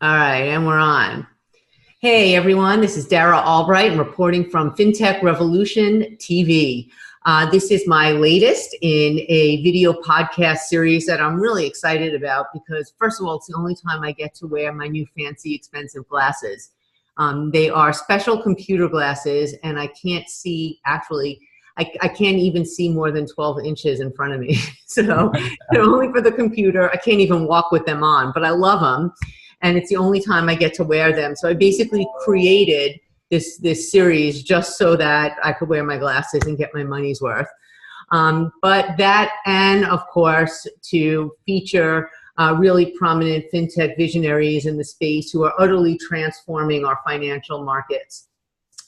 All right, and we're on. Hey everyone, this is Dara Albright. I'm reporting from FinTech Revolution TV. This is my latest in a video podcast series that I'm really excited about because, first of all, it's the only time I get to wear my new fancy, expensive glasses. They are special computer glasses, and I can't see, actually, I can't even see more than 12 inches in front of me. So they're only for the computer. I can't even walk with them on, but I love them. And it's the only time I get to wear them. So I basically created this series just so that I could wear my glasses and get my money's worth. But that, and of course, to feature really prominent fintech visionaries in the space who are utterly transforming our financial markets.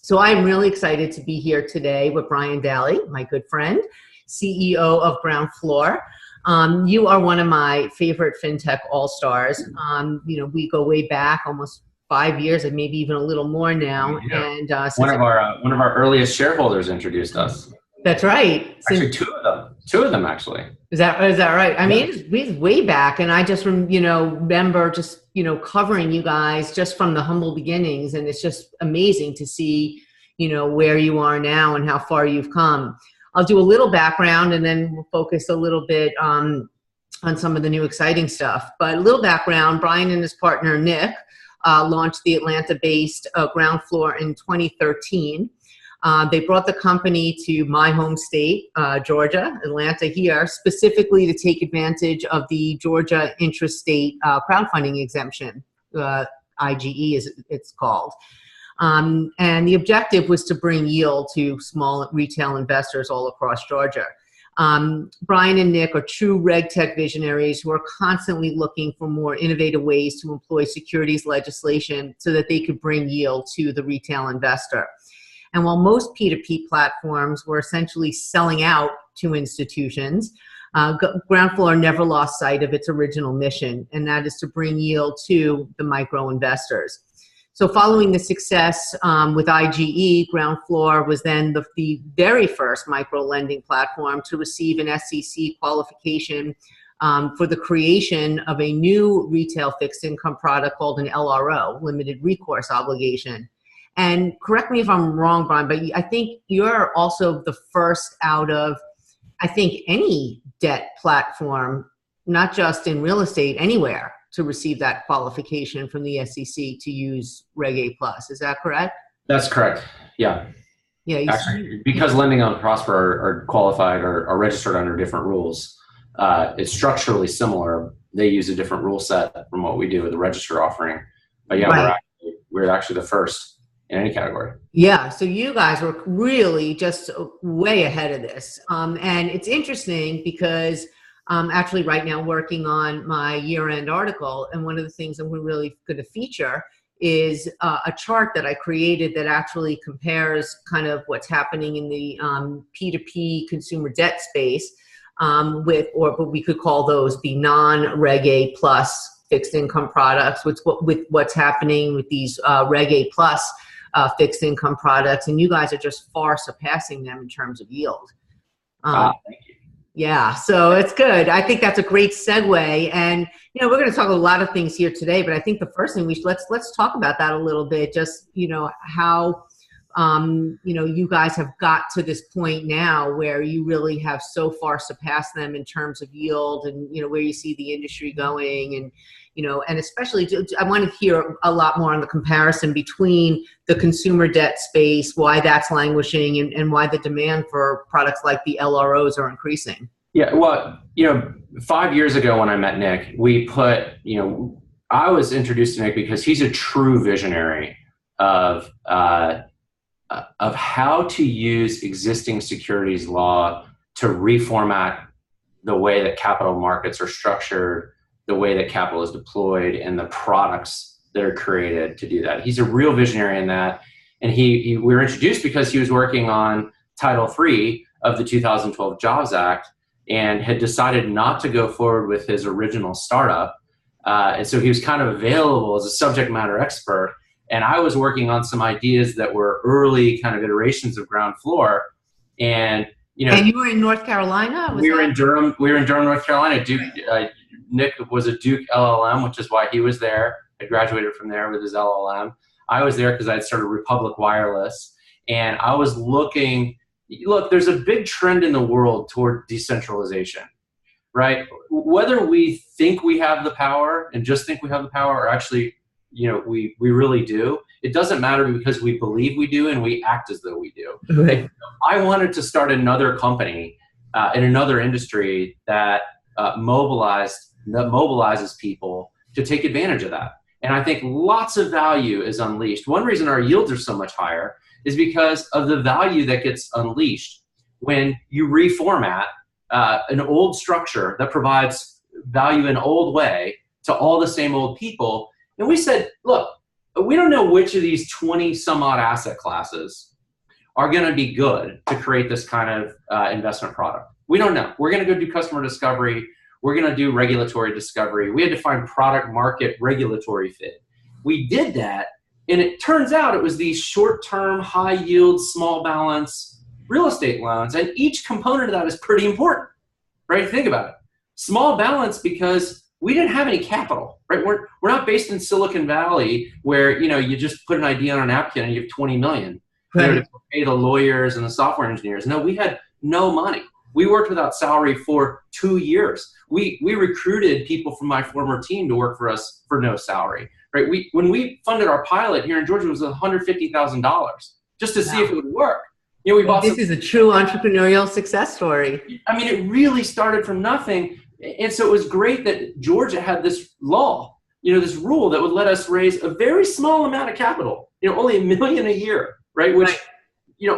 So I'm really excited to be here today with Brian Daly, my good friend, CEO of GroundFloor. You are one of my favorite fintech all-stars. We go way back, almost 5 years, and maybe even a little more now. Yeah. And one of our earliest shareholders introduced us. That's right. Actually, two of them actually. Is that right? I mean, it's way back, and I just remember just covering you guys just from the humble beginnings, and it's just amazing to see where you are now and how far you've come. I'll do a little background and then we'll focus a little bit on some of the new exciting stuff. But a little background, Brian and his partner, Nick, launched the Atlanta-based GroundFloor in 2013. They brought the company to my home state, Georgia, Atlanta here, specifically to take advantage of the Georgia intrastate crowdfunding exemption, IGE as it's called. And the objective was to bring yield to small retail investors all across Georgia. Brian and Nick are true reg tech visionaries who are constantly looking for more innovative ways to employ securities legislation so that they could bring yield to the retail investor. And while most P2P platforms were essentially selling out to institutions, GroundFloor never lost sight of its original mission, and that is to bring yield to the micro investors. So following the success with IGE, GroundFloor was then the very first micro-lending platform to receive an SEC qualification for the creation of a new retail fixed income product called an LRO, limited recourse obligation. And correct me if I'm wrong, Brian, but I think you're also the first out of, I think, any debt platform, not just in real estate, anywhere, to receive that qualification from the SEC to use Reg A+. Is that correct? That's correct. Yeah. Yeah. Actually, because lending on Prosper are qualified or are registered under different rules, it's structurally similar. They use a different rule set from what we do with the registered offering. But yeah, right. we're actually the first in any category. Yeah, so you guys were really just way ahead of this. And it's interesting because actually right now working on my year-end article, and one of the things that we're really going to feature is a chart that I created that actually compares kind of what's happening in the P2P consumer debt space with what we could call those the non-Reg A plus fixed income products, with what's happening with these Reg A plus fixed income products, and you guys are just far surpassing them in terms of yield. Thank you. Yeah, so it's good. I think that's a great segue, and we're going to talk a lot of things here today. But I think the first thing let's talk about that a little bit. Just how you guys have got to this point now where you really have so far surpassed them in terms of yield, and where you see the industry going, and and especially I want to hear a lot more on the comparison between the consumer debt space, why that's languishing, and why the demand for products like the LROs are increasing. Yeah, well, 5 years ago when I met Nick, I was introduced to Nick because he's a true visionary of how to use existing securities law to reformat the way that capital markets are structured, the way that capital is deployed, and the products that are created to do that. He's a real visionary in that. And we were introduced because he was working on Title III of the 2012 Jobs Act and had decided not to go forward with his original startup. And so he was kind of available as a subject matter expert. And I was working on some ideas that were early kind of iterations of GroundFloor. And and you were in North Carolina? We were in Durham, North Carolina. Nick was a Duke LLM, which is why he was there. I graduated from there with his LLM. I was there because I'd started Republic Wireless, and I was looking. Look, there's a big trend in the world toward decentralization, right? Whether we think we have the power and just think we have the power, or actually, we really do. It doesn't matter because we believe we do and we act as though we do. Right. I wanted to start another company in another industry that mobilizes people to take advantage of that. And I think lots of value is unleashed. One reason our yields are so much higher is because of the value that gets unleashed when you reformat an old structure that provides value in an old way to all the same old people. And we said, look, we don't know which of these 20 some odd asset classes are going to be good to create this kind of investment product. We don't know. We're going to go do customer discovery. We're going to do regulatory discovery. We had to find product market regulatory fit. We did that, and it turns out it was these short-term, high-yield, small balance real estate loans, and each component of that is pretty important, right? Think about it. Small balance because we didn't have any capital, right? We're not based in Silicon Valley where, you just put an idea on a napkin and you have 20 million Right. to pay the lawyers and the software engineers. No, we had no money. We worked without salary for 2 years. We recruited people from my former team to work for us for no salary, right? When we funded our pilot here in Georgia, it was $150,000 just to see if it would work. We bought. This is a true entrepreneurial success story. I mean, it really started from nothing. And so it was great that Georgia had this law, this rule that would let us raise a very small amount of capital, only $1 million a year, right? Which,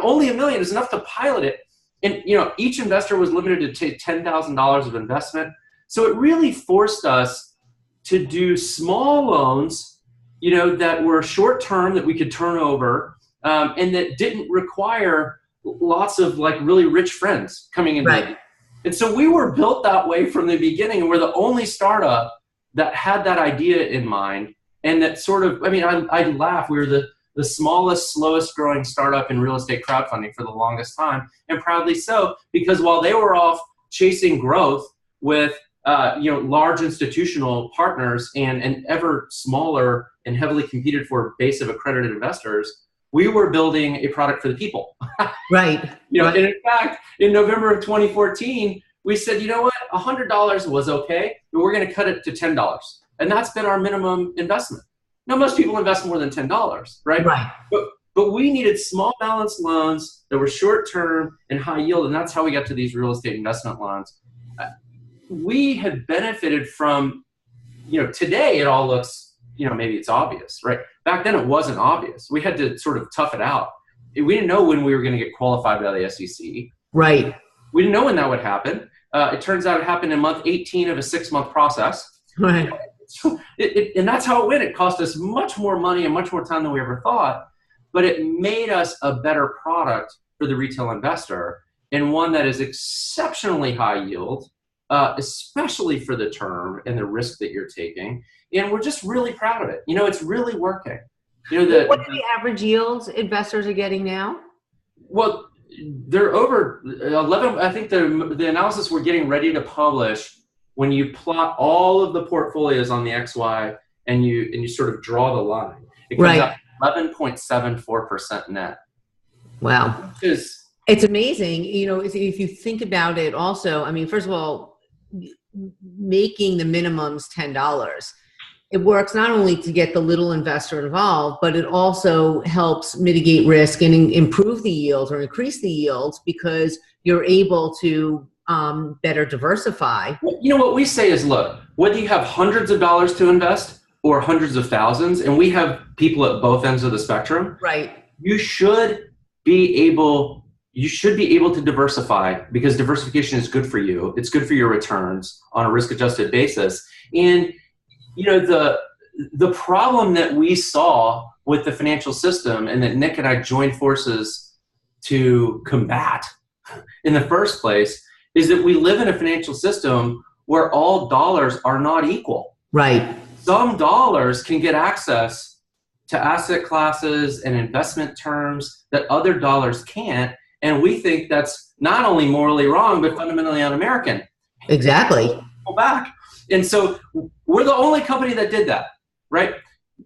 only $1 million is enough to pilot it. And, each investor was limited to take $10,000 of investment. So it really forced us to do small loans, that were short term that we could turn over, and that didn't require lots of really rich friends coming in. Right. And so we were built that way from the beginning, and we're the only startup that had that idea in mind. And that sort of, I laugh, we were the smallest, slowest growing startup in real estate crowdfunding for the longest time, and proudly so, because while they were off chasing growth with large institutional partners and an ever smaller and heavily competed for base of accredited investors, we were building a product for the people. Right. And in fact, in November of 2014, we said, you know what, $100 was okay, but we're going to cut it to $10. And that's been our minimum investment. Now, most people invest more than $10, right? Right. But we needed small balance loans that were short term and high yield, and that's how we got to these real estate investment loans. We have benefited from, today it all looks, maybe it's obvious, right? Back then it wasn't obvious. We had to sort of tough it out. We didn't know when we were going to get qualified by the SEC. Right. We didn't know when that would happen. It turns out it happened in month 18 of a 6-month process. Right. And that's how it went. It cost us much more money and much more time than we ever thought, but it made us a better product for the retail investor, and one that is exceptionally high yield, especially for the term and the risk that you're taking. And we're just really proud of it. It's really working. What are the average yields investors are getting now? Well, they're over 11. I think the analysis we're getting ready to publish, when you plot all of the portfolios on the XY and you sort of draw the line, it comes out 11.74% net. Wow. It's amazing. If you think about it also, first of all, making the minimums $10, it works not only to get the little investor involved, but it also helps mitigate risk and improve the yields or increase the yields because you're able to better diversify. What we say is, look, whether you have hundreds of dollars to invest or hundreds of thousands, and we have people at both ends of the spectrum, right? You should be able to diversify, because diversification is good for you. It's good for your returns on a risk-adjusted basis. And the problem that we saw with the financial system, and that Nick and I joined forces to combat in the first place, is that we live in a financial system where all dollars are not equal. Right. Some dollars can get access to asset classes and investment terms that other dollars can't. And we think that's not only morally wrong, but fundamentally un-American. Exactly. Go back. And so we're the only company that did that, right?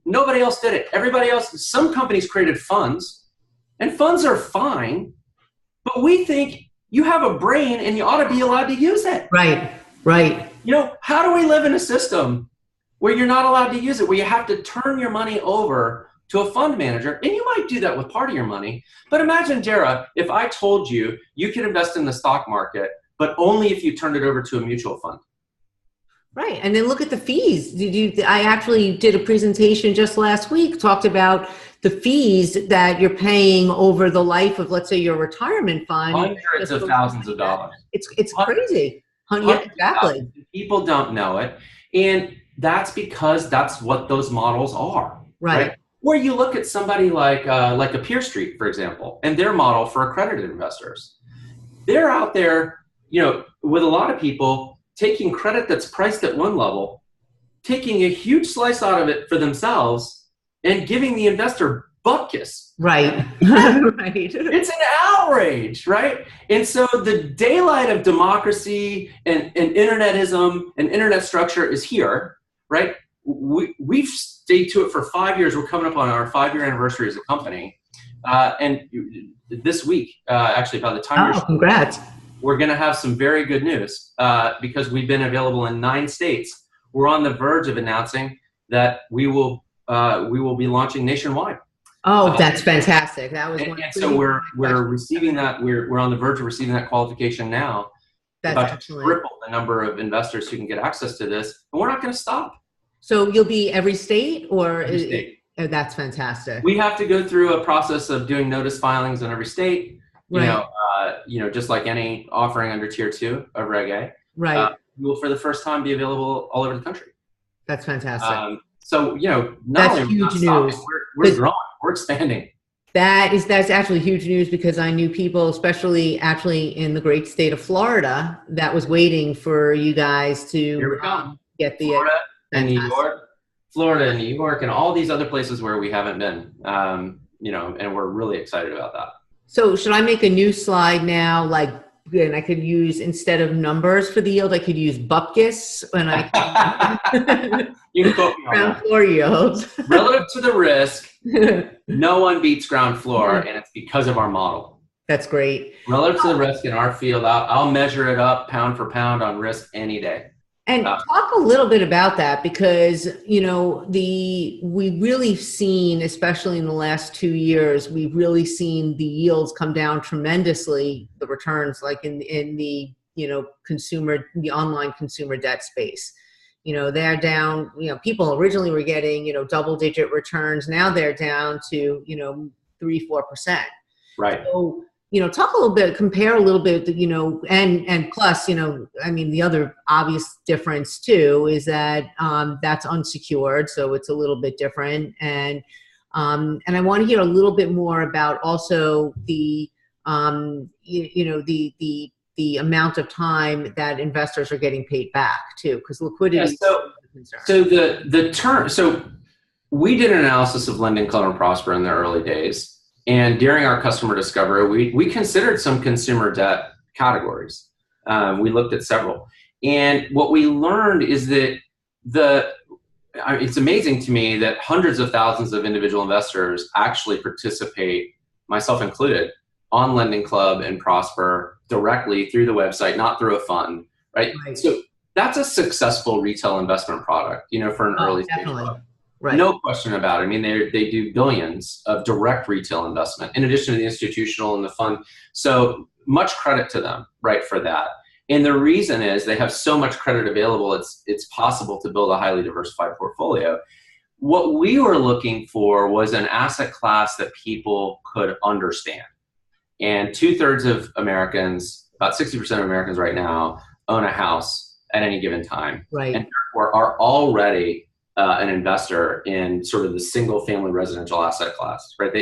Nobody else did it. Everybody else, some companies created funds, and funds are fine, but we think you have a brain and you ought to be allowed to use it. Right, right. You know, how do we live in a system where you're not allowed to use it, where you have to turn your money over to a fund manager? And you might do that with part of your money. But imagine, Dara, if I told you you could invest in the stock market, but only if you turned it over to a mutual fund. Right. And then look at the fees. I actually did a presentation just last week, talked about the fees that you're paying over the life of, let's say, your retirement fund. Hundreds of thousands of dollars. It's crazy. Yeah, exactly. People don't know it. And that's because that's what those models are. Right. Or you look at somebody like a Peer Street, for example, and their model for accredited investors. They're out there, you know, with a lot of people taking credit that's priced at one level, taking a huge slice out of it for themselves, and giving the investor bupkis. Right. Right. It's an outrage, right? And so the daylight of democracy and internetism and internet structure is here, right? We've stayed to it for 5 years. We're coming up on our 5-year anniversary as a company. And this week, actually, by the time congrats. We're going to have some very good news because we've been available in 9 states. We're on the verge of announcing that we will be launching nationwide. Oh, that's fantastic! That was and so we're receiving that. We're on the verge of receiving that qualification now. That's about excellent. to triple the number of investors who can get access to this, and we're not going to stop. So you'll be every state, or every state. Oh, that's fantastic. We have to go through a process of doing notice filings in every state. Right. You know, just like any offering under Tier 2 of Reg A. Right. We will, for the first time, be available all over the country. That's fantastic. So, you know, not that's only huge stopping, news. we're growing, we're expanding. That's actually huge news, because I knew people, especially actually in the great state of Florida, that was waiting for you guys to get the Florida and New York, and all these other places where we haven't been. You know, and we're really excited about that. So should I make a new slide now, and I could use, instead of numbers for the yield, I could use bupkis, and you can quote me on that. GroundFloor yield. Relative to the risk, no one beats GroundFloor, and it's because of our model. That's great. Relative to the risk in our field, I'll measure it up pound for pound on risk any day. And talk a little bit about that, because, you know, we've really seen, especially in the last 2 years, we've really seen the yields come down tremendously, the returns, like in the, you know, the online consumer debt space. You know, they're down, you know, people originally were getting, you know, double-digit returns. Now they're down to, you know, 3-4%. Right. So, you know, talk a little bit, compare a little bit, you know, and plus, you know, I mean, the other obvious difference too is that that's unsecured, so it's a little bit different. And I want to hear a little bit more about also the, you know, the amount of time that investors are getting paid back too, because liquidity. Yeah, so we did an analysis of Lending Club and Prosper in the early days. And during our customer discovery, we considered some consumer debt categories. We looked at several. And what we learned is that it's amazing to me that hundreds of thousands of individual investors actually participate, myself included, on Lending Club and Prosper directly through the website, not through a fund, right? So that's a successful retail investment product, you know, for an early stage fund. Right. No question about it. I mean, they do billions of direct retail investment in addition to the institutional and the fund. So much credit to them, right, for that. And the reason is they have so much credit available, it's possible to build a highly diversified portfolio. What we were looking for was an asset class that people could understand. And 2/3 of Americans, about 60% of Americans right now, own a house at any given time. Right. And therefore are already an investor in sort of the single family residential asset class, right?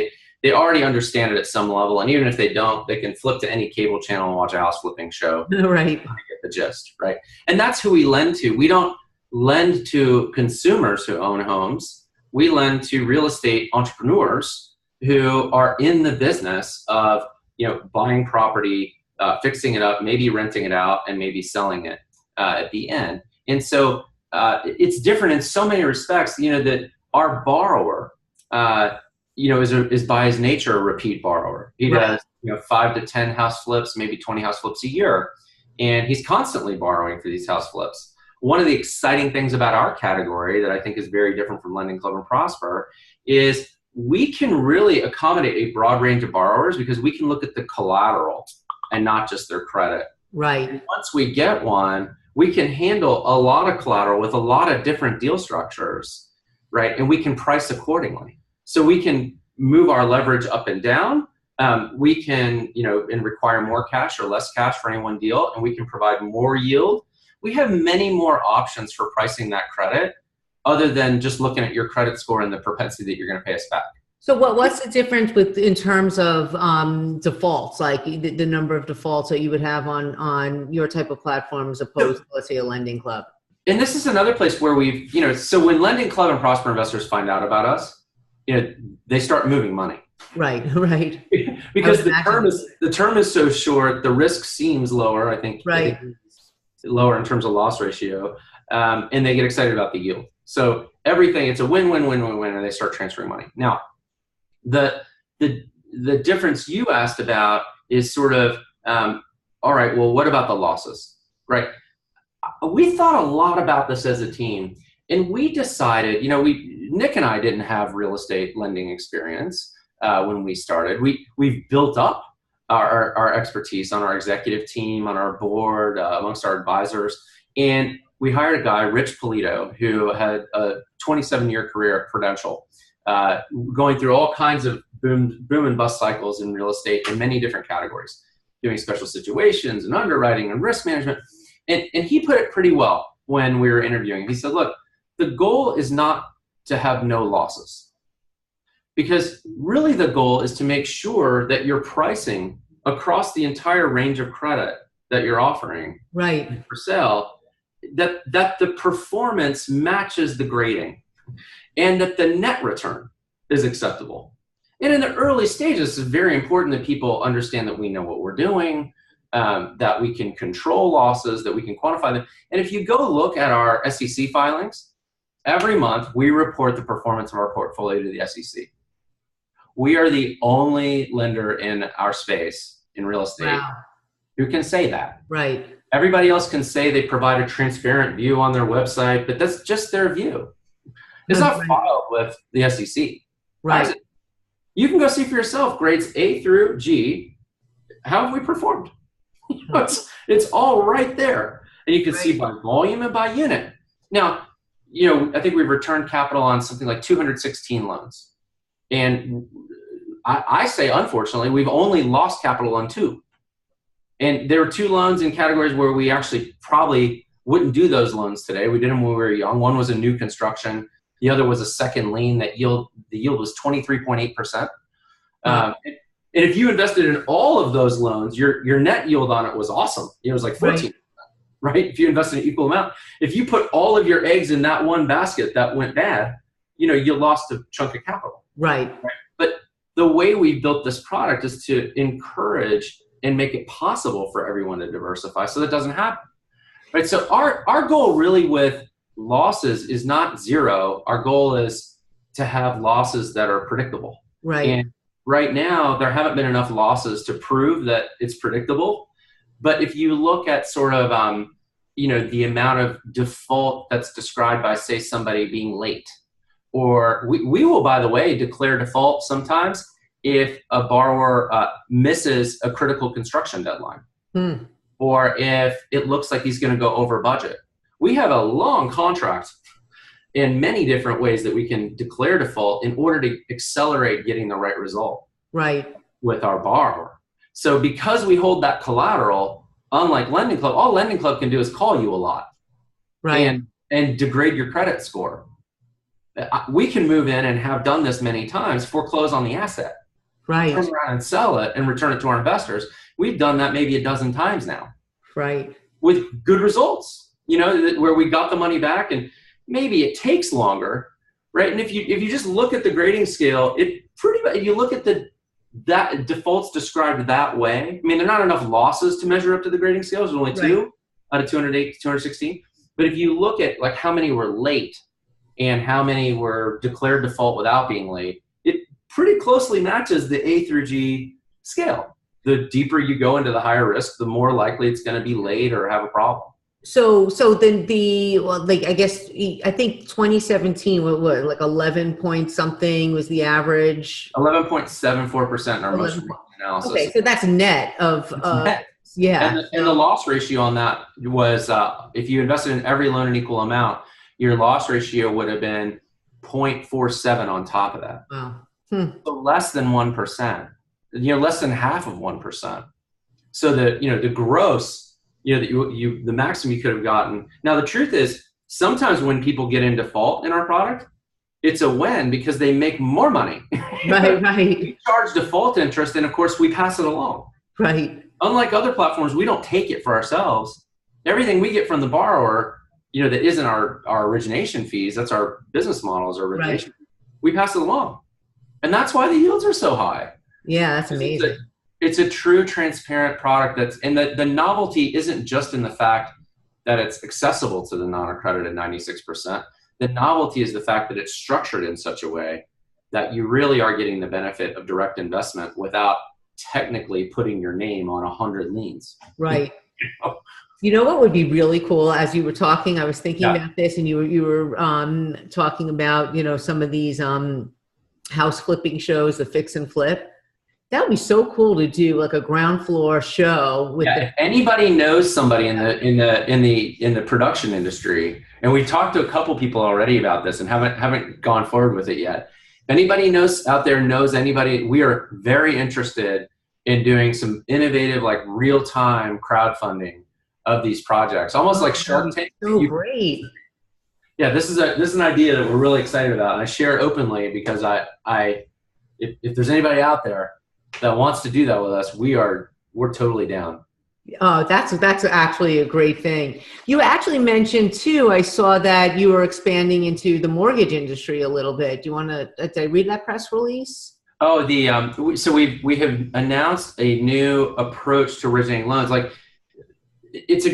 They already understand it at some level. And even if they don't, they can flip to any cable channel and watch a house flipping show. Right. To get the gist, right? And that's who we lend to. We don't lend to consumers who own homes. We lend to real estate entrepreneurs who are in the business of, you know, buying property, fixing it up, maybe renting it out, and maybe selling it at the end. And so it's different in so many respects, you know, that our borrower, is by his nature a repeat borrower. He does 5 to 10 house flips, maybe 20 house flips a year, and he's constantly borrowing for these house flips. One of the exciting things about our category that I think is very different from Lending Club and Prosper is we can really accommodate a broad range of borrowers because we can look at the collateral and not just their credit. Right. And once we get one, we can handle a lot of collateral with a lot of different deal structures, right? And we can price accordingly. So we can move our leverage up and down. We can, and require more cash or less cash for any one deal, and we can provide more yield. We have many more options for pricing that credit other than just looking at your credit score and the propensity that you're going to pay us back. So what's the difference in terms of defaults, like the number of defaults that you would have on your type of platform as opposed to, let's say, a Lending Club? And this is another place where we've, so when Lending Club and Prosper investors find out about us, they start moving money. Right. Because the term is so short, the risk seems lower, I think. Right. Lower in terms of loss ratio, and they get excited about the yield. So everything, it's a win-win-win-win-win, and they start transferring money. Now, the difference you asked about is sort of, all right, well, what about the losses, right? We thought a lot about this as a team, and we decided, Nick and I didn't have real estate lending experience when we started. We've built up our expertise on our executive team, on our board, amongst our advisors. And we hired a guy, Rich Polito, who had a 27-year career at Prudential, going through all kinds of boom and bust cycles in real estate in many different categories, doing special situations and underwriting and risk management. And he put it pretty well when we were interviewing. He said, look, the goal is not to have no losses. Because really the goal is to make sure that you're pricing across the entire range of credit that you're offering for sale, that the performance matches the grading and that the net return is acceptable. And in the early stages, it's very important that people understand that we know what we're doing, that we can control losses, that we can quantify them. And if you go look at our SEC filings, every month we report the performance of our portfolio to the SEC. We are the only lender in our space in real estate who can say that. Right. Everybody else can say they provide a transparent view on their website, but that's just their view. It's not filed with the SEC. Right. You can go see for yourself grades A through G. How have we performed? It's all right there. And you can see by volume and by unit. Now, I think we've returned capital on something like 216 loans. And I say, unfortunately, we've only lost capital on 2. And there were 2 loans in categories where we actually probably wouldn't do those loans today. We did them when we were young. One was a new construction. The other was a second lien the yield was 23.8%. And if you invested in all of those loans, your net yield on it was awesome. It was like 14%, right? If you invested an equal amount. If you put all of your eggs in that one basket that went bad, you lost a chunk of capital. Right. But the way we built this product is to encourage and make it possible for everyone to diversify so that doesn't happen. Right. So our goal really with losses is not zero. Our goal is to have losses that are predictable. Right. And right now, there haven't been enough losses to prove that it's predictable. But if you look at sort of, the amount of default that's described by, say, somebody being late, or we will, by the way, declare default sometimes if a borrower misses a critical construction deadline, or if it looks like he's going to go over budget. We have a long contract in many different ways that we can declare default in order to accelerate getting the right result with our borrower. So because we hold that collateral, unlike Lending Club, all Lending Club can do is call you a lot and degrade your credit score. We can move in and have done this many times, foreclose on the asset, turn around and sell it and return it to our investors. We've done that maybe a dozen times now, with good results, where we got the money back, and maybe it takes longer, right? And if you just look at the grading scale, it pretty much, you look at that defaults described that way. I mean, there are not enough losses to measure up to the grading scale. There's only 2 out of 208 to 216. But if you look at like how many were late, and how many were declared default without being late, it pretty closely matches the A through G scale. The deeper you go into the higher risk, the more likely it's going to be late or have a problem. So then well, like, I guess, I think 2017, what, like 11 point something was the average? 11.74% in our most recent analysis. Okay, so that's net of, net. Yeah. And the loss ratio on that was, if you invested in every loan in equal amount, your loss ratio would have been 0.47 on top of that. Wow. So less than 1%, less than half of 1%. So the gross, the maximum you could have gotten. Now, the truth is, sometimes when people get in default in our product, it's a win because they make more money. Right. We charge default interest, and of course, we pass it along. Right. Unlike other platforms, we don't take it for ourselves. Everything we get from the borrower, that isn't our origination fees, that's our business models, our origination. Right. We pass it along. And that's why the yields are so high. Yeah, that's amazing. It's a true transparent product and the novelty isn't just in the fact that it's accessible to the non-accredited 96%. The novelty is the fact that it's structured in such a way that you really are getting the benefit of direct investment without technically putting your name on 100 liens. Right. You know what would be really cool? As you were talking, I was thinking about this, and you were talking about, some of these house flipping shows, the fix and flip. That would be so cool to do, like a ground floor show with. If anybody knows somebody in the production industry, and we've talked to a couple people already about this and haven't gone forward with it yet. If anybody knows anybody, we are very interested in doing some innovative, like real-time crowdfunding of these projects, almost like Shark Tank. So great. Yeah, this is an idea that we're really excited about, and I share it openly because if there's anybody out there that wants to do that with us, we're totally down. Oh, that's actually a great thing. You actually mentioned too, I saw that you were expanding into the mortgage industry a little bit. Do you want to, did I read that press release? Oh, so we have announced a new approach to originating loans. Like it's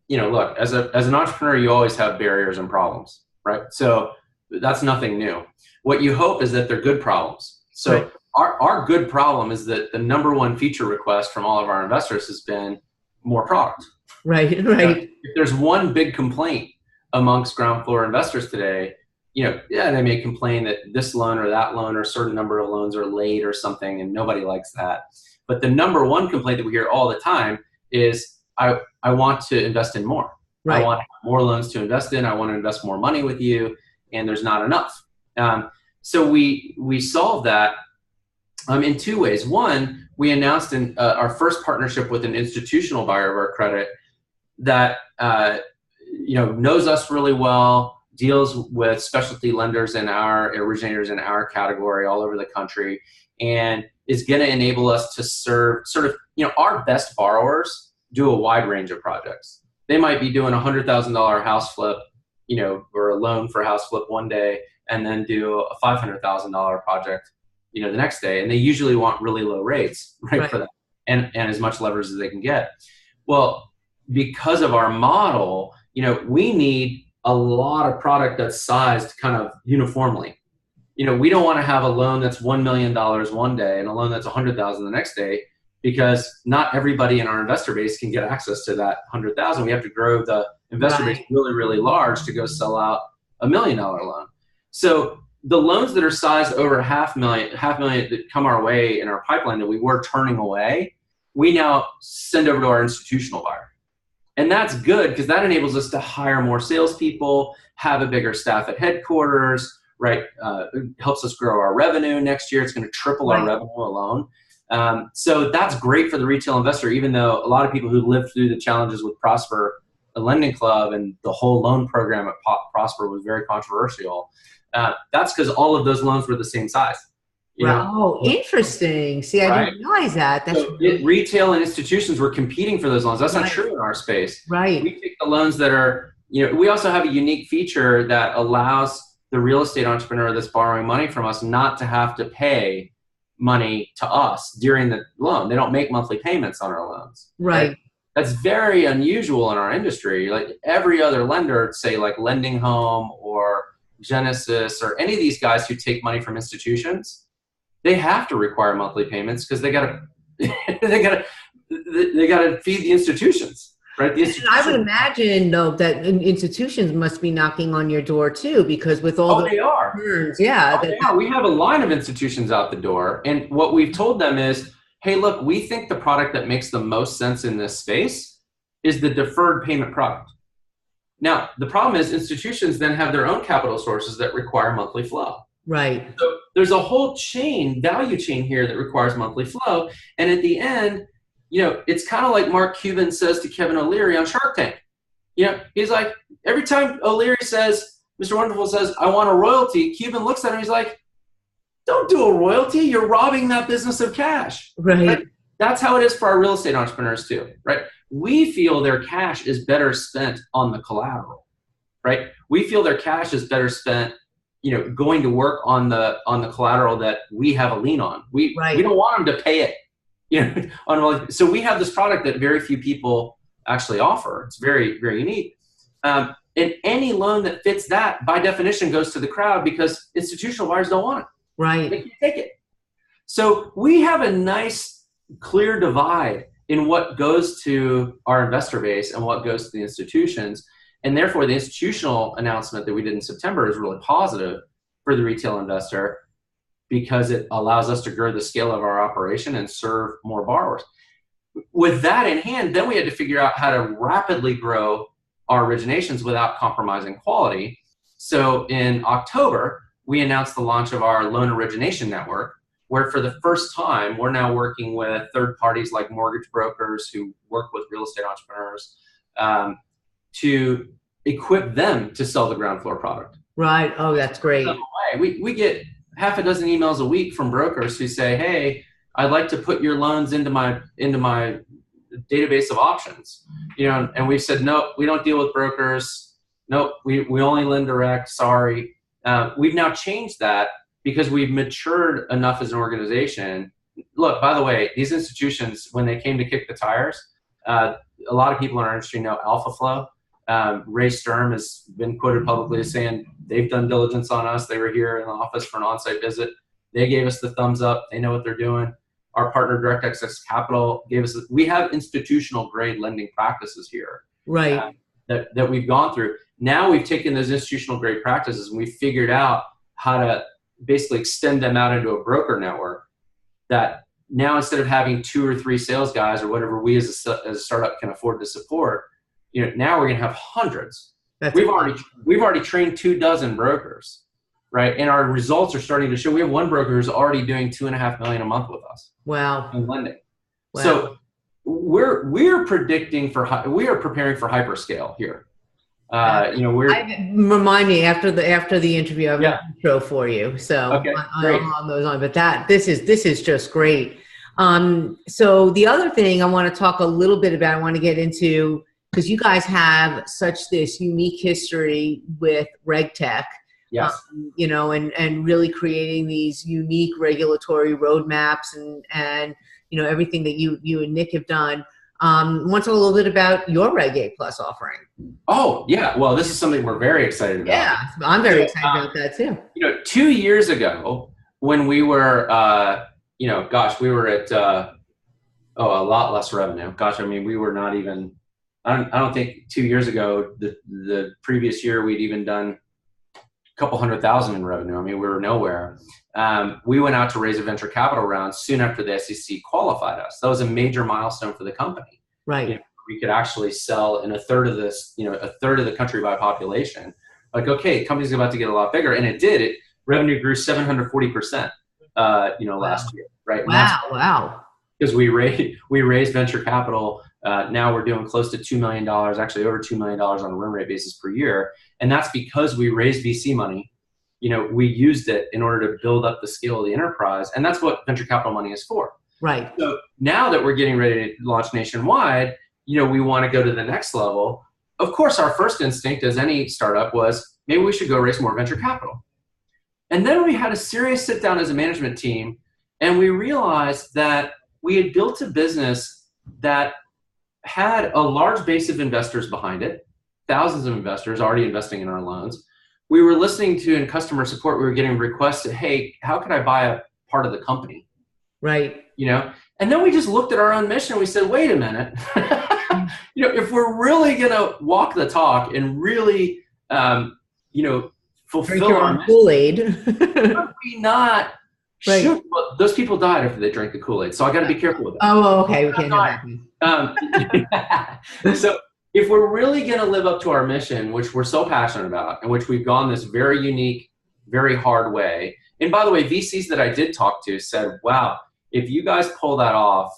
look, as an entrepreneur, you always have barriers and problems, right? So that's nothing new. What you hope is that they're good problems. So right. Our good problem is that the number one feature request from all of our investors has been more product. Right. If there's one big complaint amongst ground floor investors today, they may complain that this loan or that loan or a certain number of loans are late or something, and nobody likes that. But the number one complaint that we hear all the time is, I want to invest in more. Right. I want more loans to invest in. I want to invest more money with you, and there's not enough. So we solve that in two ways. One, we announced our first partnership with an institutional buyer of our credit that knows us really well, deals with specialty lenders and our originators in our category all over the country, and is going to enable us to serve our best borrowers do a wide range of projects. They might be doing a $100,000 house flip, or a loan for a house flip one day, and then do a $500,000 project, the next day. And they usually want really low rates, right. for that, and as much leverage as they can get. Well, because of our model, we need a lot of product that's sized kind of uniformly. We don't want to have a loan that's $1 million one day and a loan that's $100,000 the next day, because not everybody in our investor base can get access to that $100,000. We have to grow the investor base really, really large to go sell out $1 million loan. So the loans that are sized over half million that come our way in our pipeline that we were turning away, we now send over to our institutional buyer. And that's good because that enables us to hire more salespeople, have a bigger staff at headquarters, right? It helps us grow our revenue next year. It's going to triple our revenue alone. So that's great for the retail investor, even though a lot of people who lived through the challenges with Prosper, the lending club, and the whole loan program at Prosper was very controversial. That's because all of those loans were the same size. Oh, interesting. See, I didn't realize that. That's retail and institutions were competing for those loans. That's not true in our space. Right. We take the loans that are, we also have a unique feature that allows the real estate entrepreneur that's borrowing money from us not to have to pay money to us during the loan. They don't make monthly payments on our loans. Right. That's very unusual in our industry. Like every other lender, say like Lending Home or Genesis, or any of these guys who take money from institutions, they have to require monthly payments because they got to they got to feed the institutions, right? The institutions. I would imagine though that institutions must be knocking on your door too, because with all they are. Returns, yeah, we have a line of institutions out the door, and what we've told them is, hey, look, we think the product that makes the most sense in this space is the deferred payment product. Now, the problem is institutions then have their own capital sources that require monthly flow. Right. So there's a whole value chain here that requires monthly flow. And at the end, it's kind of like Mark Cuban says to Kevin O'Leary on Shark Tank. He's like, every time O'Leary says, Mr. Wonderful says, I want a royalty, Cuban looks at him, he's like, don't do a royalty. You're robbing that business of cash. Right. That's how it is for our real estate entrepreneurs too, right? We feel their cash is better spent on the collateral, right? We feel their cash is better spent, going to work on the collateral that we have a lien on. We don't want them to pay it, so we have this product that very few people actually offer. It's very, very unique. And any loan that fits that, by definition, goes to the crowd because institutional buyers don't want it. Right. They can't take it. So we have a nice, clear divide in what goes to our investor base and what goes to the institutions. And therefore, the institutional announcement that we did in September is really positive for the retail investor because it allows us to grow the scale of our operation and serve more borrowers. With that in hand, then we had to figure out how to rapidly grow our originations without compromising quality. So in October, we announced the launch of our loan origination network, where for the first time, we're now working with third parties like mortgage brokers who work with real estate entrepreneurs to equip them to sell the GroundFloor product. Right. Oh, that's great. We get half a dozen emails a week from brokers who say, hey, I'd like to put your loans into my database of options. And we've said, no, we don't deal with brokers. No, we only lend direct. Sorry. We've now changed that because we've matured enough as an organization. Look, by the way, these institutions, when they came to kick the tires, a lot of people in our industry know AlphaFlow. Ray Sturm has been quoted publicly as saying they've done diligence on us. They were here in the office for an on-site visit. They gave us the thumbs up. They know what they're doing. Our partner, Direct Access Capital, gave us. We have institutional grade lending practices here, right? That we've gone through. Now we've taken those institutional grade practices and we've figured out how to basically extend them out into a broker network. That now instead of having 2 or 3 sales guys or whatever we as a startup can afford to support, now we're going to have hundreds. We've already trained 24 brokers, right? And our results are starting to show. We have one broker who's already doing $2.5 million a month with us. Wow. In lending. Wow. So we're preparing for hyperscale here. Remind me after the interview. I have an intro for you. So okay, great. On those on, but this is just great. So the other thing I want to talk a little bit about, I want to get into, because you guys have such this unique history with RegTech. Yes. And really creating these unique regulatory roadmaps and everything that you and Nick have done. Want to talk a little bit about your Reg A Plus offering? Oh, yeah. Well, this is something we're very excited about. Yeah, I'm very excited about that too. 2 years ago when we were, we were at a lot less revenue. We were not even, I don't think 2 years ago, the previous year we'd even done a couple $100,000 in revenue. We were nowhere. We went out to raise a venture capital round soon after the SEC qualified us. That was a major milestone for the company. Right. We could actually sell in a third of the country by population. Like, okay, company's about to get a lot bigger, and it did. Revenue grew 740%. Last year, right? Wow. Because we raised venture capital. Now we're doing close to $2 million, actually over $2 million on a run rate basis per year. And that's because we raised VC money. We used it in order to build up the scale of the enterprise. And that's what venture capital money is for. Right. So now that we're getting ready to launch nationwide, we want to go to the next level. Of course, our first instinct as any startup was maybe we should go raise more venture capital. And then we had a serious sit down as a management team, and we realized that we had built a business that had a large base of investors behind it, thousands of investors already investing in our loans. we were listening to in customer support, we were getting requests to, hey, how can I buy a part of the company? Right. And then we just looked at our own mission and we said, wait a minute, if we're really going to walk the talk and really, fulfill our mission, Kool-Aid. should we not? Right. Well, those people died after they drank the Kool-Aid, so I got to be careful with that. Oh, okay. We can't have that. So if we're really going to live up to our mission, which we're so passionate about, and which we've gone this very unique, very hard way. And by the way, VCs that I did talk to said, wow, if you guys pull that off,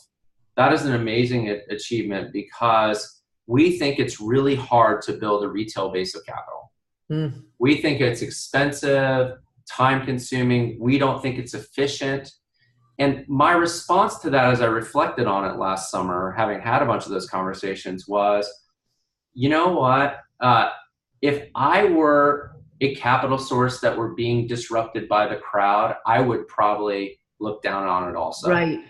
that is an amazing achievement, because we think it's really hard to build a retail base of capital. Mm. We think it's expensive, time consuming. We don't think it's efficient. And my response to that, as I reflected on it last summer, having had a bunch of those conversations, was, you know what? If I were a capital source that were being disrupted by the crowd, I would probably look down on it also. Right.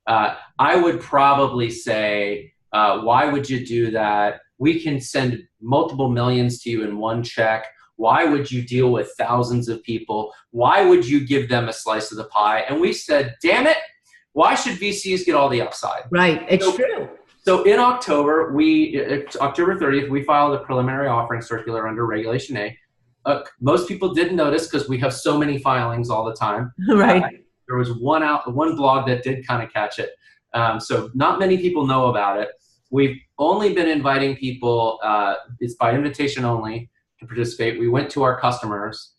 I would probably say, why would you do that? We can send multiple millions to you in one check. Why would you deal with thousands of people? Why would you give them a slice of the pie? And we said, damn it, why should VCs get all the upside? Right, it's true. So in October, October 30th, we filed a preliminary offering circular under Regulation A. Most people didn't notice because we have so many filings all the time. Right. There was one blog that did kind of catch it. So not many people know about it. We've only been inviting people, it's by invitation only, to participate. We went to our customers.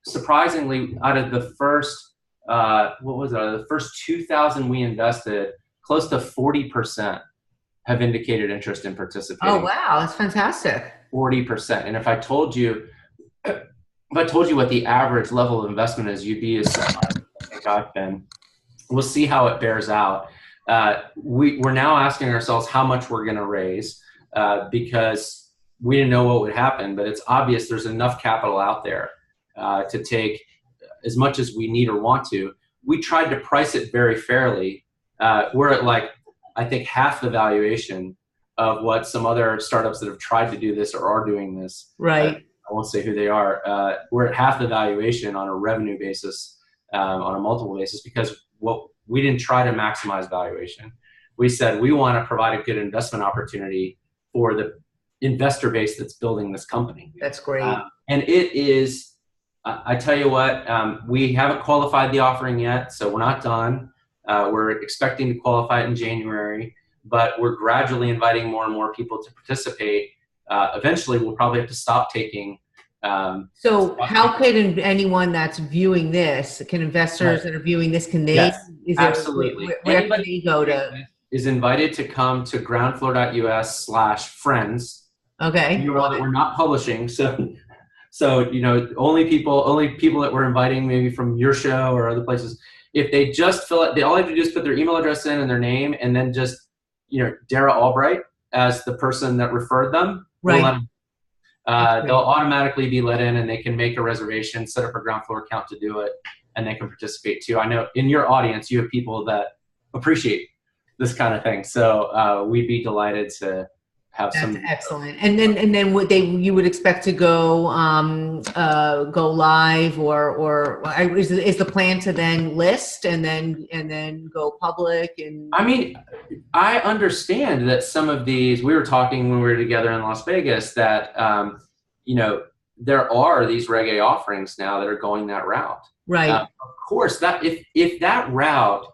Surprisingly, out of the first, the first 2,000 we invested, close to 40% have indicated interest in participating. Oh, wow. That's fantastic. 40%. And if I told you what the average level of investment is, you'd be as I think I've been. We'll see how it bears out. We're now asking ourselves how much we're going to raise, because we didn't know what would happen, but it's obvious there's enough capital out there to take as much as we need or want to. We tried to price it very fairly. We're at I think half the valuation of what some other startups that have tried to do this or are doing this. Right. I won't say who they are. We're at half the valuation on a revenue basis, on a multiple basis, because we didn't try to maximize valuation. We said we want to provide a good investment opportunity for the investor base that's building this company. That's great. And it is, I tell you what, we haven't qualified the offering yet, so we're not done. We're expecting to qualify it in January, but we're gradually inviting more and more people to participate. Eventually, we'll probably have to stop taking. So how could anyone that's viewing this, can investors that are viewing this, can they? Yes, absolutely. Where can they go to? Is invited to come to groundfloor.us/friends. Okay. We're not publishing, so only people that we're inviting, maybe from your show or other places. If they just fill it, all they have to do is put their email address in and their name, and then just Dara Albright as the person that referred them. Right. They'll automatically be let in, and they can make a reservation, set up a GroundFloor account to do it, and they can participate too. I know in your audience you have people that appreciate this kind of thing, so we'd be delighted to have some. That's excellent. And then you would expect to go live, or is the plan to then list and then go public? And I mean, I understand that some of these, we were talking when we were together in Las Vegas, that there are these Reg A offerings now that are going that route. Right. Of course, that if that route.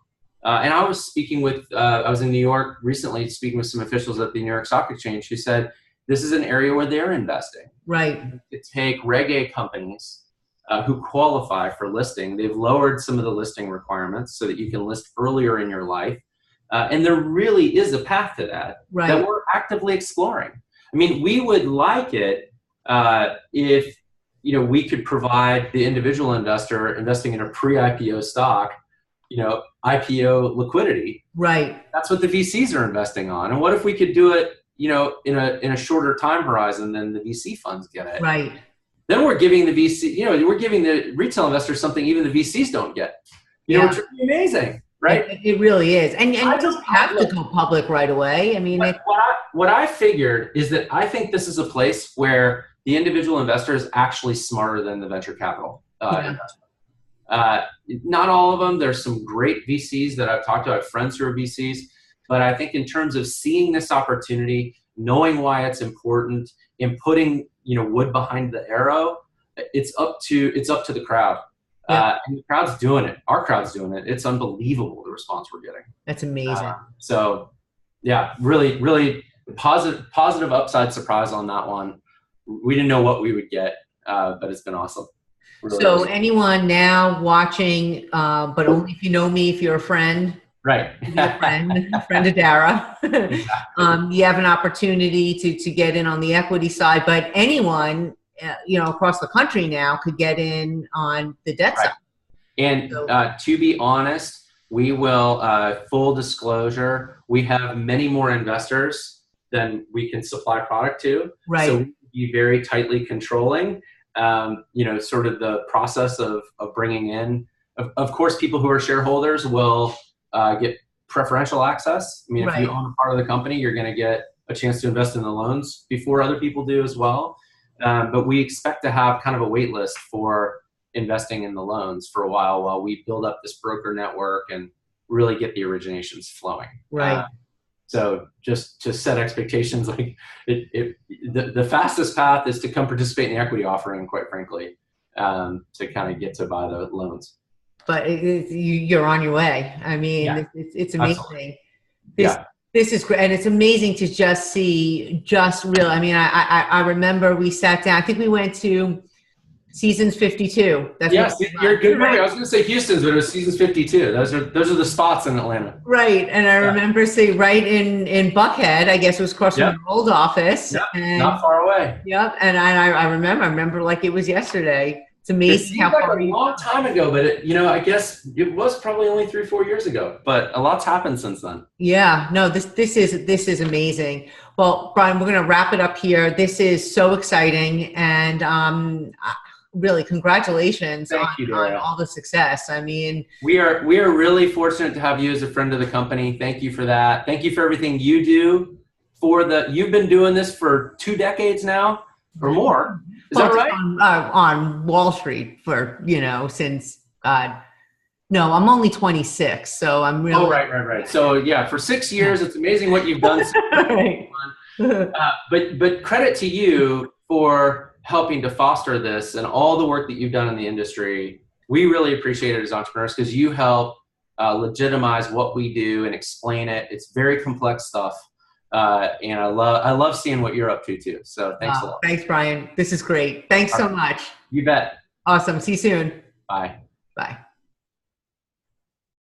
And I was I was in New York recently speaking with some officials at the New York Stock Exchange who said this is an area where they're investing. Right. To take Reg A companies who qualify for listing. They've lowered some of the listing requirements so that you can list earlier in your life. And there really is a path to that that we're actively exploring. I mean, we would like it if we could provide the individual investor investing in a pre-IPO stock IPO liquidity. Right. That's what the VCs are investing on. And what if we could do it, in a shorter time horizon than the VC funds get it? Right. Then we're giving the VC, we're giving the retail investors something even the VCs don't get. Which would be amazing, right? It really is. And you don't have to go public right away. I mean, what I figured is that I think this is a place where the individual investor is actually smarter than the venture capital investor. Not all of them. There's some great VCs that I've talked to. I have friends who are VCs, but I think in terms of seeing this opportunity, knowing why it's important, and putting wood behind the arrow, it's up to the crowd. And the crowd's doing it. Our crowd's doing it. It's unbelievable the response we're getting. That's amazing. So yeah, really, really positive upside surprise on that one. We didn't know what we would get, but it's been awesome. Really so awesome. Anyone now watching, but only if you know me, if you're a friend, right? a friend of Dara, you have an opportunity to get in on the equity side, but anyone, across the country now could get in on the debt side. And to be honest, we will, full disclosure, we have many more investors than we can supply product to. Right. So we be very tightly controlling, sort of the process of bringing in. Of course, people who are shareholders will get preferential access. I mean, if you own a part of the company, you're going to get a chance to invest in the loans before other people do as well. But we expect to have kind of a wait list for investing in the loans for a while we build up this broker network and really get the originations flowing. Right. So just to set expectations, like the fastest path is to come participate in the equity offering, quite frankly, to kind of get to buy the loans. But you're on your way. I mean, it's amazing. This is great. And it's amazing to just see I mean, I remember we sat down, I think we went to Seasons 52. That's you're good memory. I was going to say Houston's, but it was Seasons 52. Those are the spots in Atlanta. Right. And I remember seeing right in Buckhead, I guess it was across from your old office. And, not far away. Yep. And I remember like it was yesterday. It's amazing how far a long time ago, but I guess it was probably only 3-4 years ago, but a lot's happened since then. Yeah, no, this is amazing. Well, Brian, we're going to wrap it up here. This is so exciting, and really congratulations on all the success. I mean, we are really fortunate to have you as a friend of the company. Thank you for that. Thank you for everything you do. You've been doing this for 2 decades now or more. Is that right? On Wall Street for, since, no, I'm only 26, so I'm really. Oh, right. So yeah, for 6 years, it's amazing what you've done. But credit to you for helping to foster this and all the work that you've done in the industry. We really appreciate it as entrepreneurs because you help legitimize what we do and explain it. It's very complex stuff. And I love seeing what you're up to too. So thanks a lot. Thanks, Brian. This is great. Thanks so much. You bet. Awesome. See you soon. Bye. Bye.